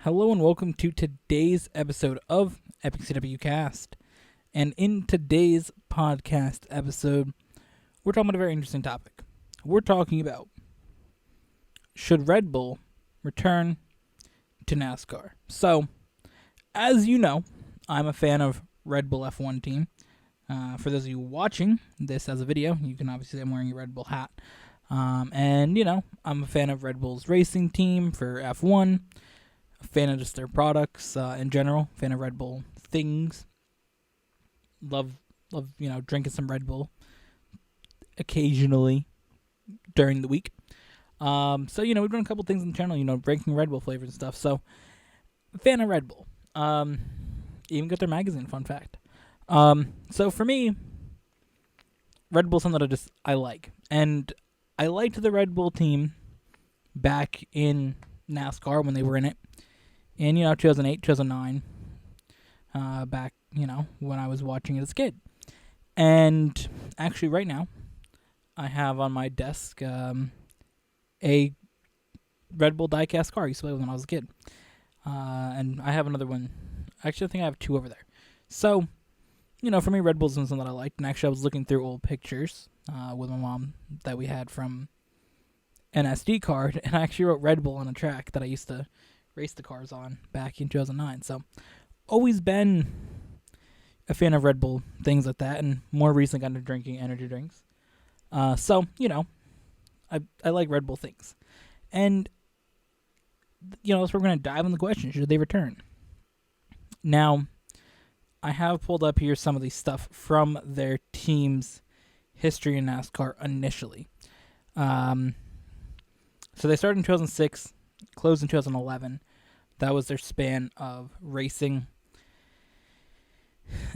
Hello and welcome to today's episode of Epiccwcast. And in today's podcast episode, we're talking about a very interesting topic. We're talking about, should Red Bull return to NASCAR? So, as you know, I'm a fan of Red Bull F1 team. For those of you watching this as a video, you can obviously see I'm wearing a Red Bull hat. I'm a fan of Red Bull's racing team for F1. A fan of just their products in general. Fan of Red Bull things. Love drinking some Red Bull occasionally during the week. We've done a couple things on the channel, drinking Red Bull flavors and stuff. So, fan of Red Bull. Even got their magazine, fun fact. So for me, Red Bull's something that I like. And I liked the Red Bull team back in NASCAR when they were in it. In, 2008, 2009. Back, when I was watching it as a kid. And actually right now, I have on my desk a Red Bull diecast car I used to play with when I was a kid. And I have another one. Actually, I think I have two over there. So, for me, Red Bull's something that I liked. And actually, I was looking through old pictures with my mom that we had from an SD card. And I actually wrote Red Bull on a track that I used to race the cars on back in 2009. So, always been a fan of Red Bull, things like that. And more recently got into drinking energy drinks. I like Red Bull things. And, so we're going to dive on the question, should they return? Now, I have pulled up here some of the stuff from their team's history in NASCAR initially. So they started in 2006, closed in 2011. That was their span of racing.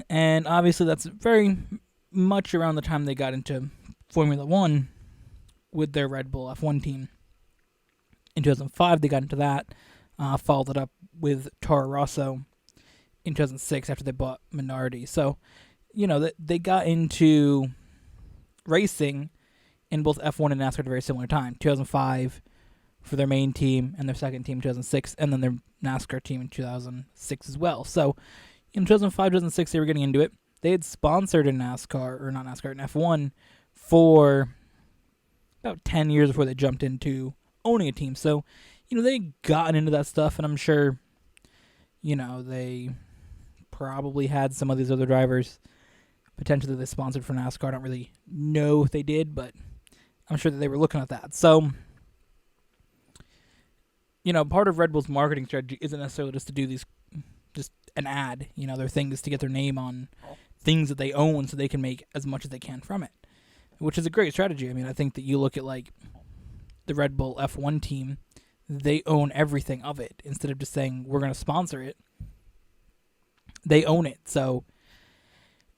And obviously that's very much around the time they got into Formula One with their Red Bull F1 team. In 2005, they got into that, followed it up with Toro Rosso in 2006 after they bought Minardi. So, they got into racing in both F1 and NASCAR at a very similar time. 2005 for their main team and their second team in 2006, and then their NASCAR team in 2006 as well. So, in 2005, 2006, they were getting into it. They had sponsored in NASCAR, or not NASCAR, in F1 for about 10 years before they jumped into owning a team. So, they gotten into that stuff, and I'm sure, they probably had some of these other drivers potentially they sponsored for NASCAR. I don't really know if they did, but I'm sure that they were looking at that. So, part of Red Bull's marketing strategy isn't necessarily just to do these, just an ad. Their thing is to get their name on things that they own so they can make as much as they can from it, which is a great strategy. I mean, I think that you look at, like, the Red Bull F1 team, they own everything of it. Instead of just saying, we're going to sponsor it, they own it. So,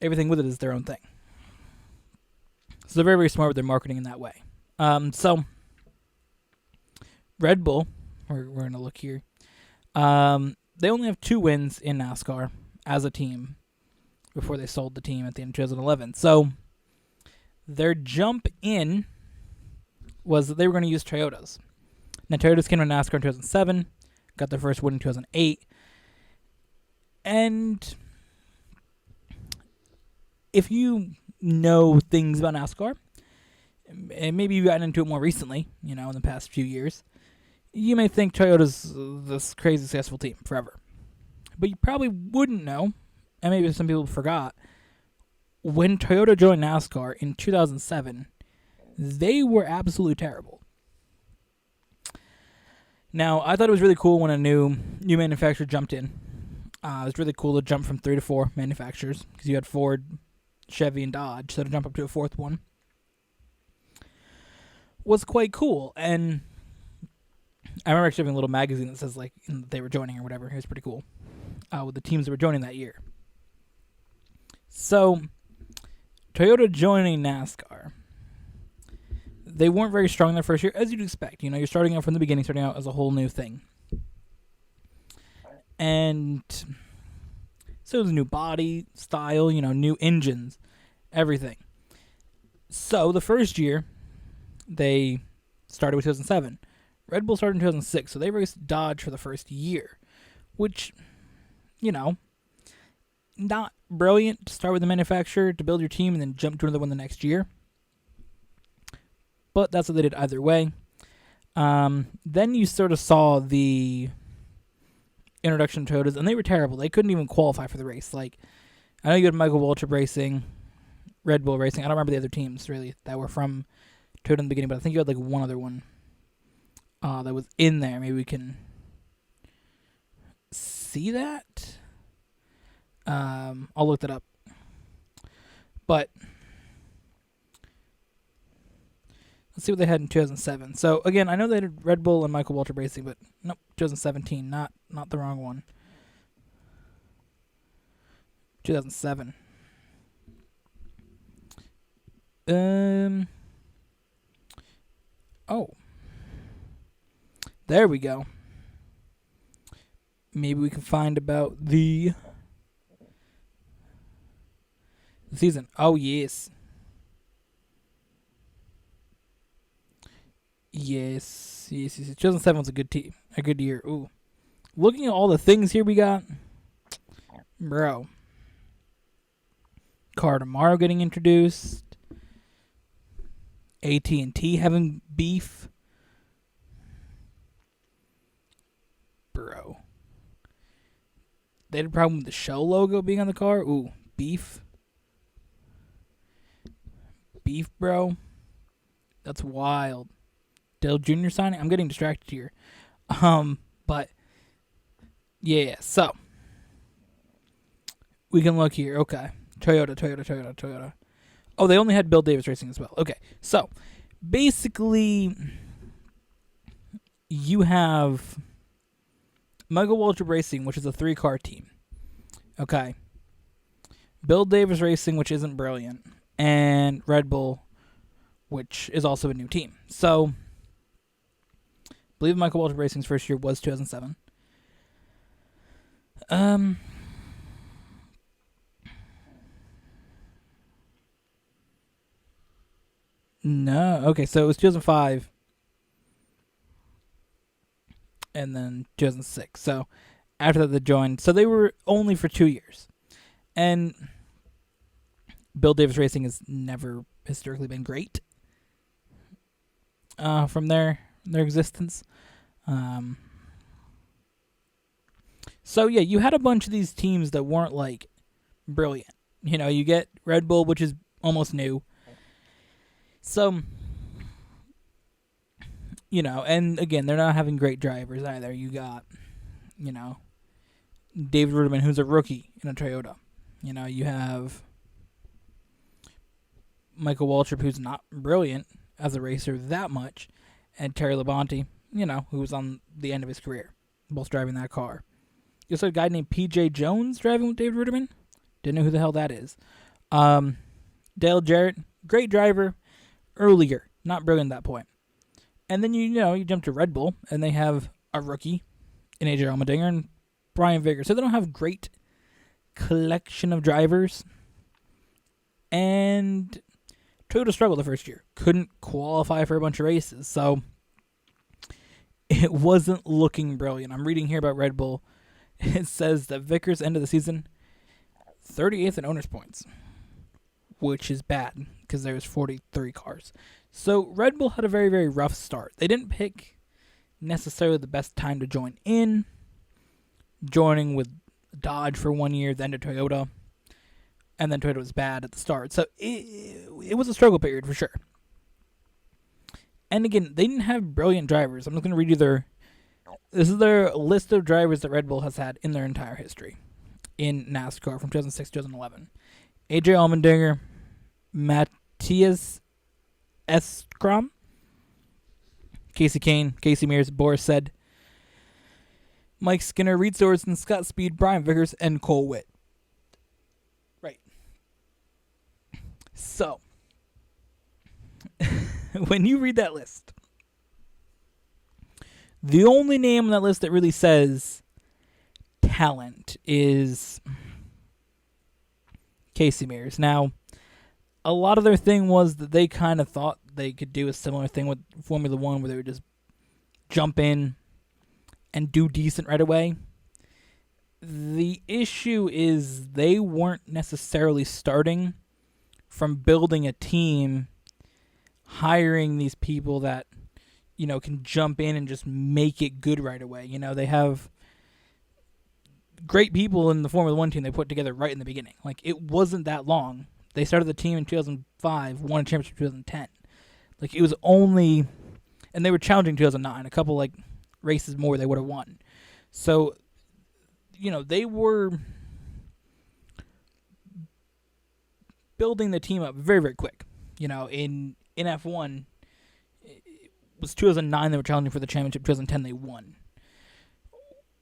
everything with it is their own thing. So, they're very, very smart with their marketing in that way. Red Bull, we're going to look here. They only have 2 wins in NASCAR as a team before they sold the team at the end of 2011. So, their jump in was that they were going to use Toyotas. Now, Toyotas came to NASCAR in 2007, got their first win in 2008. And if you know things about NASCAR, and maybe you've gotten into it more recently, in the past few years, you may think Toyota's this crazy successful team forever. But you probably wouldn't know, and maybe some people forgot, when Toyota joined NASCAR in 2007, they were absolutely terrible. Now, I thought it was really cool when a new manufacturer jumped in. It was really cool to jump from 3 to 4 manufacturers, because you had Ford, Chevy, and Dodge, so to jump up to a 4th one was quite cool. And I remember actually having a little magazine that says, like, they were joining or whatever. It was pretty cool, with the teams that were joining that year. So, Toyota joining NASCAR, they weren't very strong their first year, as you'd expect. You're starting out from the beginning, starting out as a whole new thing. And so it was a new body, style, new engines, everything. So the first year, they started with 2007. Red Bull started in 2006, so they raced Dodge for the first year. which, not brilliant to start with the manufacturer to build your team and then jump to another one the next year. But that's what they did either way. Then you sort of saw the introduction of Toyotas, and they were terrible. They couldn't even qualify for the race. I know you had Michael Waltrip Racing, Red Bull Racing. I don't remember the other teams, really, that were from Toyota in the beginning, but I think you had, one other one that was in there. Maybe we can see that. I'll look that up. But let's see what they had in 2007. So, again, I know they had Red Bull and Michael Waltrip Racing, but nope, 2017, not the wrong one. 2007. Oh. There we go. Maybe we can find about the season. Oh, yes. Yes. 2007 was a good year. Ooh. Looking at all the things here we got. Bro. Car Tomorrow getting introduced. AT&T having beef. Bro. They had a problem with the show logo being on the car. Ooh, beef. Beef, bro. That's wild. Dale Jr. signing. I'm getting distracted here. But yeah, so we can look here. Okay. Toyota. Oh, they only had Bill Davis Racing as well. Okay. So basically you have Michael Waltrip Racing, which is a 3-car team. Okay. Bill Davis Racing, which isn't brilliant, and Red Bull, which is also a new team. So I believe Michael Waltrip Racing's first year was 2007. No. Okay, so it was 2005. And then 2006. So after that they joined. So they were only for 2 years. And Bill Davis Racing has never historically been great from their existence. So yeah, you had a bunch of these teams that weren't brilliant. You get Red Bull, which is almost new. So, and again, they're not having great drivers either. You got, David Ruderman, who's a rookie in a Toyota. You have Michael Waltrip, who's not brilliant as a racer that much, and Terry Labonte, who was on the end of his career, both driving that car. You also had a guy named P.J. Jones driving with David Ruderman. Didn't know who the hell that is. Dale Jarrett, great driver earlier, not brilliant at that point. And then you jump to Red Bull, and they have a rookie in AJ Allmendinger and Brian Vickers. So they don't have great collection of drivers. And Toyota struggled the first year. Couldn't qualify for a bunch of races. So it wasn't looking brilliant. I'm reading here about Red Bull. It says that Vickers ended the season 38th in owners' points, which is bad because there's 43 cars. So Red Bull had a very, very rough start. They didn't pick necessarily the best time to join in, joining with Dodge for 1 year, then to Toyota, and then Toyota was bad at the start. So it was a struggle period for sure. And again, they didn't have brilliant drivers. I'm just going to read you this is their list of drivers that Red Bull has had in their entire history in NASCAR from 2006 to 2011. AJ Allmendinger, Matthias Eskram, Casey Kane, Casey Mears, Boris Said, Mike Skinner, Reed Sorensen, Scott Speed, Brian Vickers, and Cole Witt. Right. So, when you read that list, the only name on that list that really says talent is Casey Mears. Now, a lot of their thing was that they kind of thought they could do a similar thing with Formula One, where they would just jump in and do decent right away. The issue is they weren't necessarily starting from building a team, hiring these people that, can jump in and just make it good right away. They have great people in the Formula One team they put together right in the beginning. Like, it wasn't that long. They started the team in 2005, won a championship in 2010. Like, it was only, and they were challenging 2009. A couple, races more they would have won. So, they were building the team up very, very quick. In F1, it was 2009 they were challenging for the championship. 2010 they won.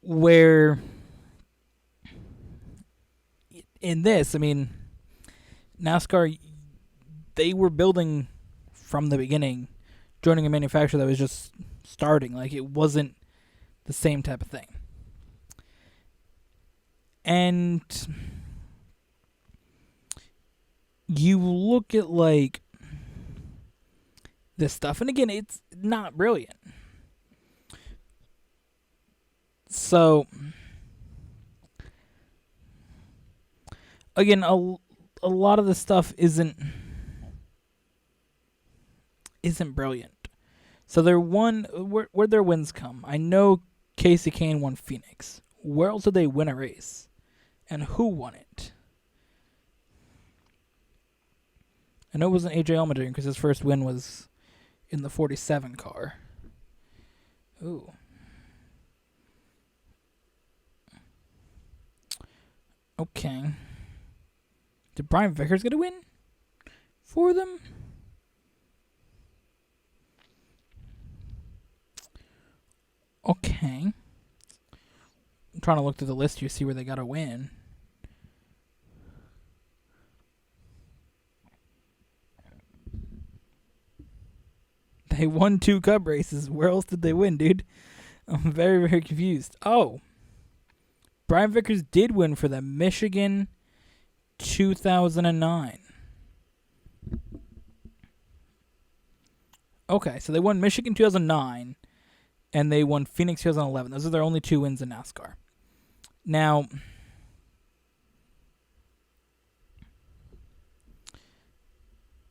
Where in this, NASCAR, they were building from the beginning, joining a manufacturer that was just starting. Like, it wasn't the same type of thing. And you look at, this stuff, and again, it's not brilliant. So, again, a lot of the stuff isn't brilliant. So where'd their wins come? I know Casey Kane won Phoenix. Where else did they win a race? And who won it? I know it wasn't AJ Allmendinger because his first win was in the 47 car. Ooh. Okay. Did Brian Vickers get a win for them? Okay. I'm trying to look through the list here, see where they got a win. They won 2 Cup races. Where else did they win, dude? I'm very, very confused. Oh. Brian Vickers did win for them. Michigan 2009. Okay, so they won Michigan 2009, and they won Phoenix 2011. Those are their only 2 wins in NASCAR. Now,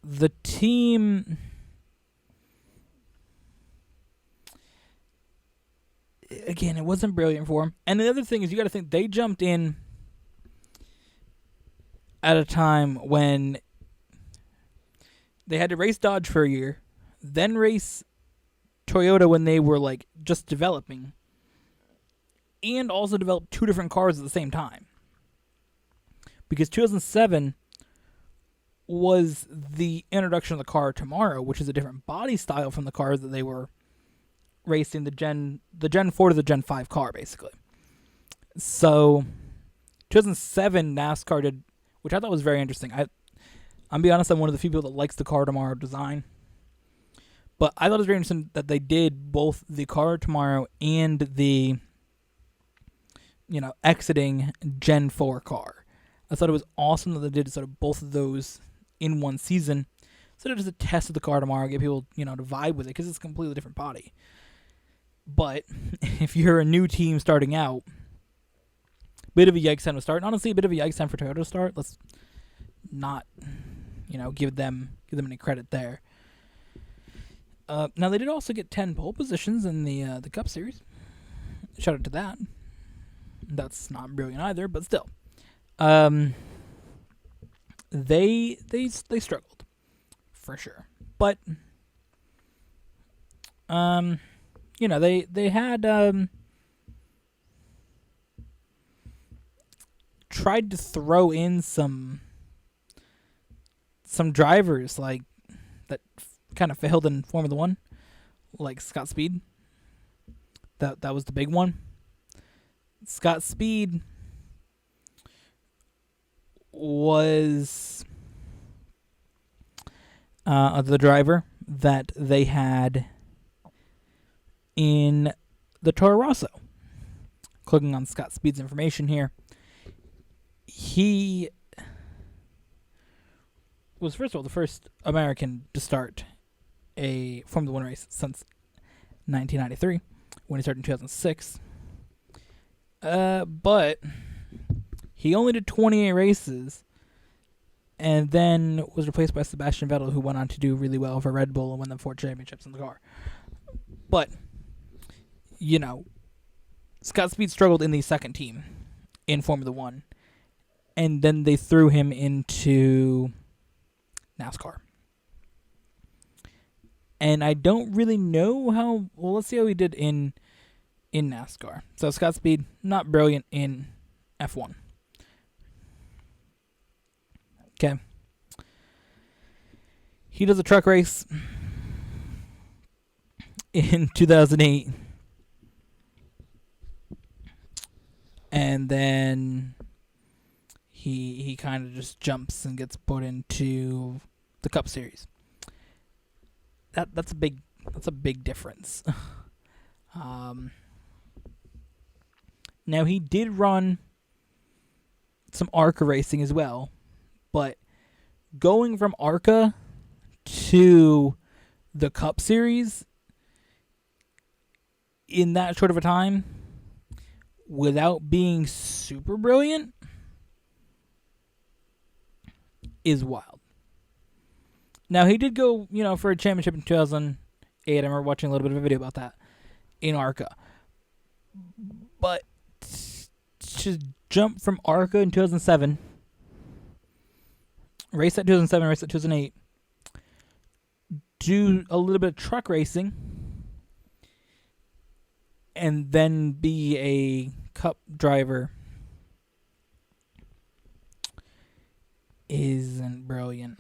the team, again, it wasn't brilliant for them. And the other thing is, you got to think, they jumped in at a time when they had to race Dodge for a year, then race Toyota when they were just developing, and also develop 2 different cars at the same time. Because 2007 was the introduction of the car tomorrow, which is a different body style from the cars that they were racing, the Gen 4 to the Gen 5 car, basically. So 2007 NASCAR did, which I thought was very interesting. I'm be honest, I'm one of the few people that likes the car tomorrow design. But I thought it was very interesting that they did both the car tomorrow and the, exiting Gen 4 car. I thought it was awesome that they did sort of both of those in one season. So it was a test of the car tomorrow, get people, to vibe with it, because it's a completely different body. But if you're a new team starting out, bit of a yikes time to start. And honestly, a bit of a yikes time for Toyota to start. Let's not, give them any credit there. Now, they did also get 10 pole positions in the Cup Series. Shout out to that. That's not brilliant either, but still. They struggled, for sure. But, they had tried to throw in some drivers that kind of failed in Formula One, like Scott Speed. That was the big one. Scott Speed was the driver that they had in the Toro Rosso. Clicking on Scott Speed's information here, he was, first of all, the first American to start a Formula One race since 1993, when he started in 2006. But he only did 28 races, and then was replaced by Sebastian Vettel, who went on to do really well for Red Bull and win the 4 championships in the car. But, Scott Speed struggled in the second team in Formula One, and then they threw him into NASCAR. And I don't really know how. Well, let's see how he did in NASCAR. So Scott Speed, not brilliant in F1. Okay. He does a truck race in 2008. And then he kind of just jumps and gets put into the Cup Series. That's a big difference. Now he did run some ARCA racing as well, but going from ARCA to the Cup Series in that short of a time without being super brilliant is wild. Now, he did go, for a championship in 2008. I remember watching a little bit of a video about that in ARCA. But to jump from ARCA in 2007, race at 2007, race at 2008, do a little bit of truck racing, and then be a Cup driver isn't brilliant.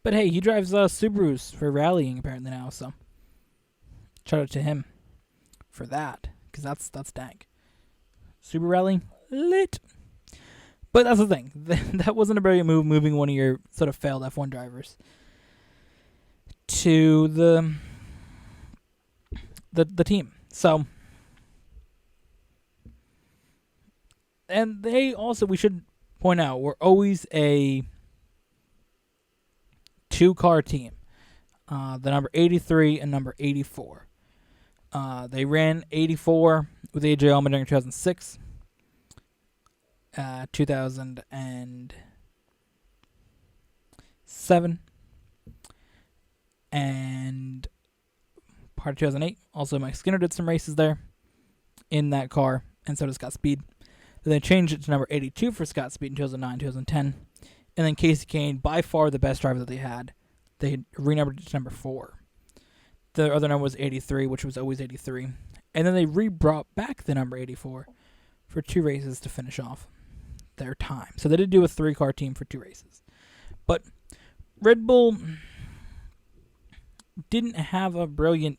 But hey, he drives Subarus for rallying apparently now, so shout out to him for that, because that's dank. Subaru rally, lit. But that's the thing. That wasn't a brilliant move, moving one of your sort of failed F1 drivers to the team. So, and they also, we should point out, were always a 2-car team. The number 83 and number 84. They ran 84 with AJ Allman during 2006, 2007, and part of 2008. Also, Mike Skinner did some races there in that car, and so did Scott Speed. Then they changed it to number 82 for Scott Speed in 2009, 2010. And then Casey Kane, by far the best driver that they had, they renumbered it to number 4. The other number was 83, which was always 83. And then they brought back the number 84 for 2 races to finish off their time. So they did do a 3-car team for 2 races. But Red Bull didn't have a brilliant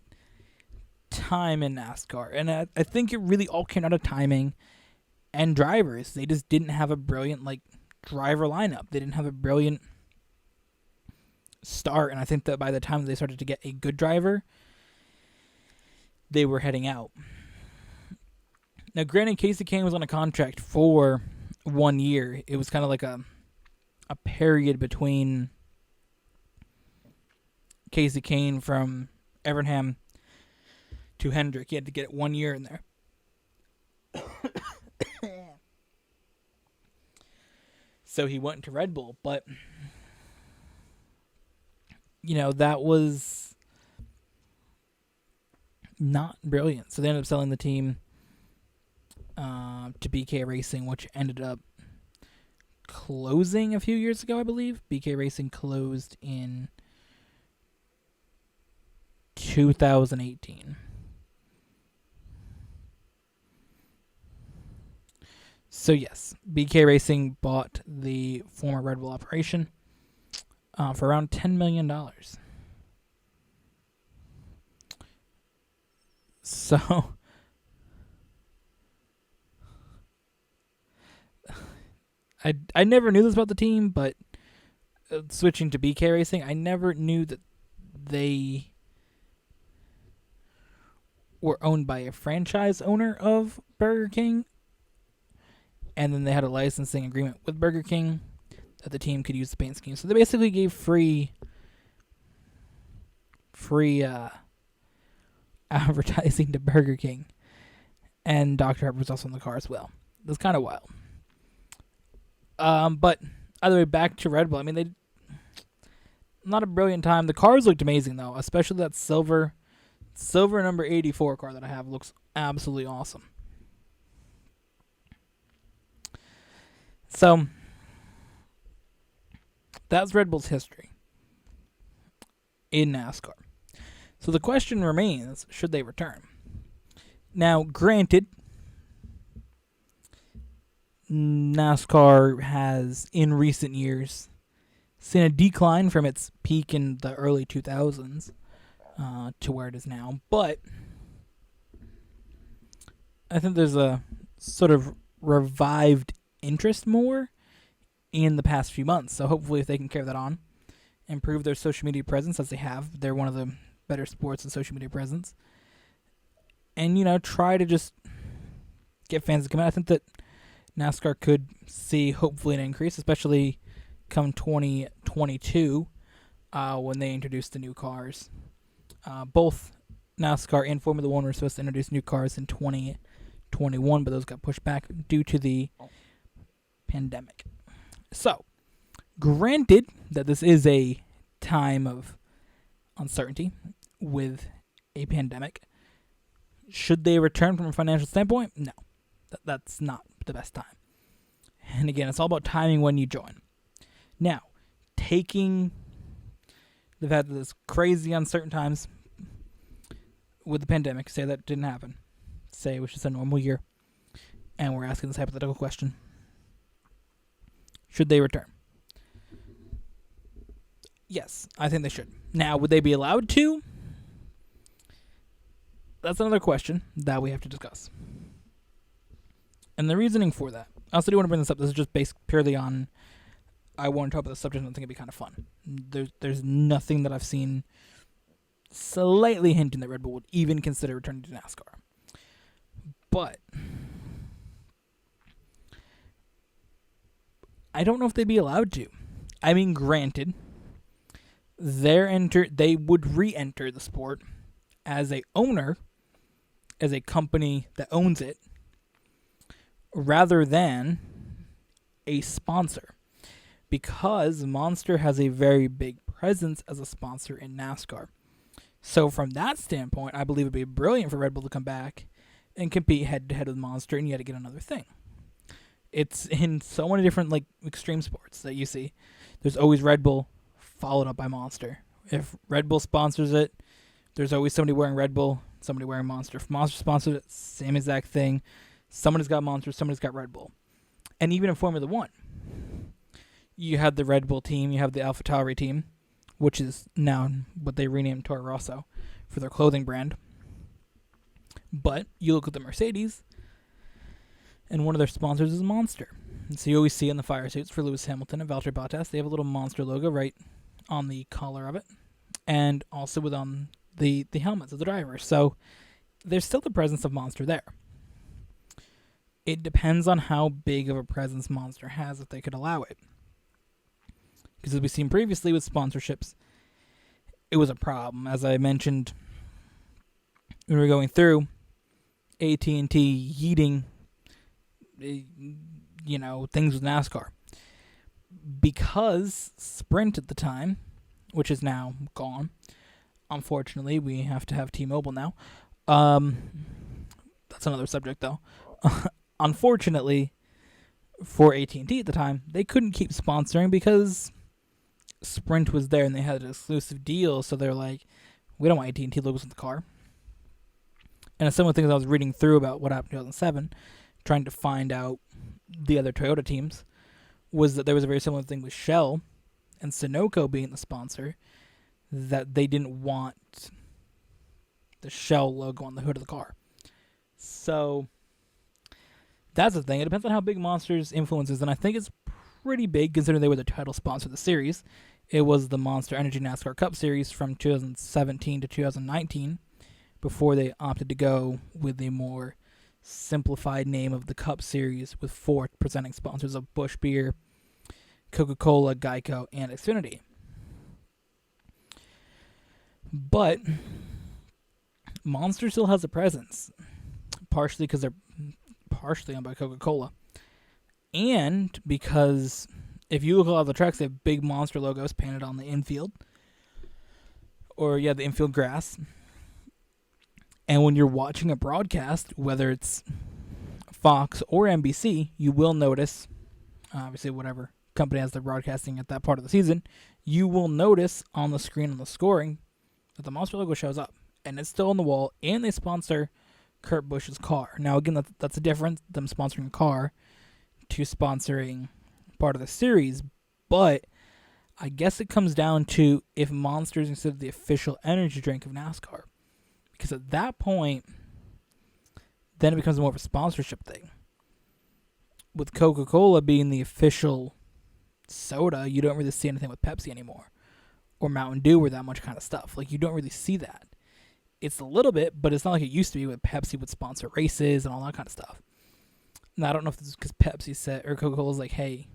time in NASCAR. And I think it really all came out of timing and drivers. They just didn't have a brilliant, driver lineup. They didn't have a brilliant start, and I think that by the time they started to get a good driver, they were heading out. Now, granted, Casey Kane was on a contract for 1 year. It was kind of like a period between Casey Kane from Evernham to Hendrick. He had to get 1 year in there. So he went to Red Bull, but that was not brilliant. So they ended up selling the team to BK Racing, which ended up closing a few years ago, I believe. BK Racing closed in 2018. So yes, BK Racing bought the former Red Bull operation for around $10 million. So, I never knew this about the team, but switching to BK Racing, I never knew that they were owned by a franchise owner of Burger King, and then they had a licensing agreement with Burger King that the team could use the paint scheme. So they basically gave free advertising to Burger King. and Dr. Pepper was also in the car as well. It was kind of wild. But either way, back to Red Bull. I mean, they not a brilliant time. The cars looked amazing though, especially that silver number 84 car that I have looks absolutely awesome. So that's Red Bull's history in NASCAR. So the question remains, should they return? Now, granted, NASCAR has, in recent years, seen a decline from its peak in the early 2000s to where it is now. But I think there's a sort of revived interest more in the past few months. So hopefully if they can carry that on, improve their social media presence as they have. They're one of the better sports in social media presence. And, try to just get fans to come out. I think that NASCAR could see hopefully an increase, especially come 2022 when they introduce the new cars. Both NASCAR and Formula One were supposed to introduce new cars in 2021, but those got pushed back due to the pandemic. So, granted that this is a time of uncertainty with a pandemic, should they return from a financial standpoint? No. That's not the best time. And again, it's all about timing when you join. Now, taking the fact that there's crazy uncertain times with the pandemic, say that didn't happen. Say it was just a normal year. And we're asking this hypothetical question. Should they return? Yes, I think they should. Now, would they be allowed to? That's another question that we have to discuss. And the reasoning for that, I also do want to bring this up. This is just based purely on, I want to talk about the subject and I think it'd be kind of fun. There's nothing that I've seen slightly hinting that Red Bull would even consider returning to NASCAR. But I don't know if they'd be allowed to. I mean, granted, they would re-enter the sport as a owner, as a company that owns it, rather than a sponsor. Because Monster has a very big presence as a sponsor in NASCAR. So from that standpoint, I believe it would be brilliant for Red Bull to come back and compete head-to-head with Monster and yet again another thing. It's in so many different extreme sports that you see. There's always Red Bull followed up by Monster. If Red Bull sponsors it, there's always somebody wearing Red Bull, somebody wearing Monster. If Monster sponsors it, same exact thing. Somebody's got Monster, somebody's got Red Bull. And even in Formula One, you have the Red Bull team, you have the AlphaTauri team, which is now what they renamed Toro Rosso for their clothing brand. But you look at the Mercedes, and one of their sponsors is Monster. And so you always see in the fire suits for Lewis Hamilton and Valtteri Bottas, they have a little Monster logo right on the collar of it, and also with the helmets of the drivers. So there's still the presence of Monster there. It depends on how big of a presence Monster has if they could allow it. Because as we've seen previously with sponsorships, it was a problem. As I mentioned when we were going through, AT&T yeeting things with NASCAR. Because Sprint at the time, which is now gone, unfortunately, we have to have T-Mobile now. That's another subject, though. Unfortunately, for AT&T at the time, they couldn't keep sponsoring because Sprint was there and they had an exclusive deal, so they're like, we don't want AT&T logos in the car. And some of the things I was reading through about what happened in 2007, trying to find out the other Toyota teams, was that there was a very similar thing with Shell and Sunoco being the sponsor, that they didn't want the Shell logo on the hood of the car. So that's the thing. It depends on how big Monster's influence is, and I think it's pretty big considering they were the title sponsor of the series. It was the Monster Energy NASCAR Cup Series from 2017 to 2019 before they opted to go with the more simplified name of the Cup Series with 4 presenting sponsors of Busch Beer, Coca-Cola, Geico, and Xfinity. But Monster still has a presence. partially because they're partially owned by Coca-Cola, and because if you look at all the trucks, they have big Monster logos painted on the infield, or the infield grass. And when you're watching a broadcast, whether it's Fox or NBC, you will notice, obviously whatever company has their broadcasting at that part of the season, you will notice on the screen on the scoring that the Monster logo shows up. And it's still on the wall, and they sponsor Kurt Busch's car. Now, again, that's a difference, them sponsoring a car to sponsoring part of the series. But I guess it comes down to if Monster is considered the official energy drink of NASCAR. Because at that point, then it becomes more of a sponsorship thing. With Coca-Cola being the official soda, you don't really see anything with Pepsi anymore. Or Mountain Dew or that much kind of stuff. Like, you don't really see that. It's a little bit, but it's not like it used to be where Pepsi would sponsor races and all that kind of stuff. Now, I don't know if this is because Pepsi said, or Coca-Cola's like, hey,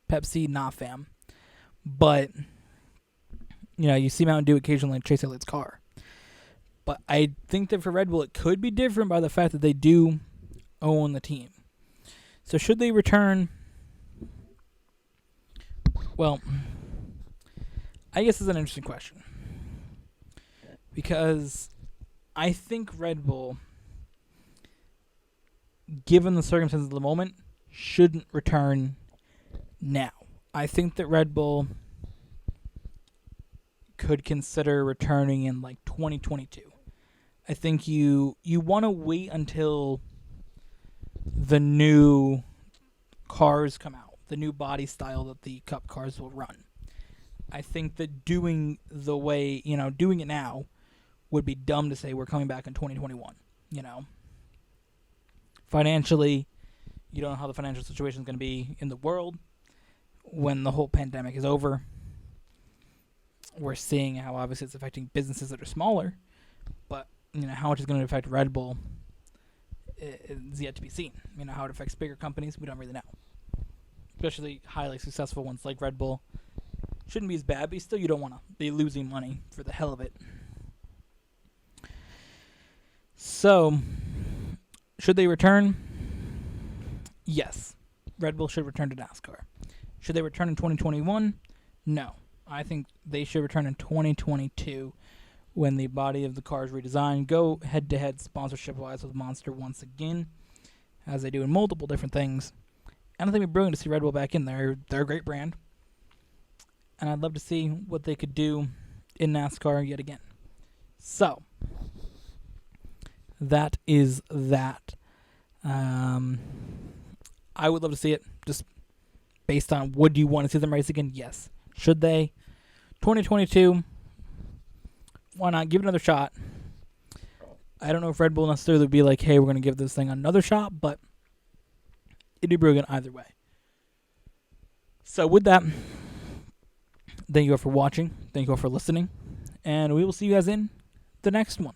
Pepsi, nah, fam. But, you see Mountain Dew occasionally in Chase Elliott's car. But I think that for Red Bull, it could be different by the fact that they do own the team. So should they return? Well, I guess it's an interesting question. Because I think Red Bull, given the circumstances of the moment, shouldn't return now. I think that Red Bull could consider returning in 2022. I think you want to wait until the new cars come out, the new body style that the Cup cars will run. I think that doing it now would be dumb to say we're coming back in 2021. Financially, you don't know how the financial situation is going to be in the world when the whole pandemic is over. We're seeing how obviously it's affecting businesses that are smaller, but how much is going to affect Red Bull is yet to be seen. How it affects bigger companies, we don't really know. Especially highly successful ones like Red Bull. Shouldn't be as bad, but still you don't want to be losing money for the hell of it. So, should they return? Yes. Red Bull should return to NASCAR. Should they return in 2021? No. I think they should return in 2022 when the body of the car is redesigned. Go head-to-head sponsorship-wise with Monster once again, as they do in multiple different things. And I think it'd be brilliant to see Red Bull back in there. They're a great brand. And I'd love to see what they could do in NASCAR yet again. So, that is that. I would love to see it. Just based on, would you want to see them race again? Yes. Should they? 2022, why not? Give it another shot. I don't know if Red Bull necessarily would be like, hey, we're going to give this thing another shot, but it'd be brilliant either way. So with that, thank you all for watching. Thank you all for listening. And we will see you guys in the next one.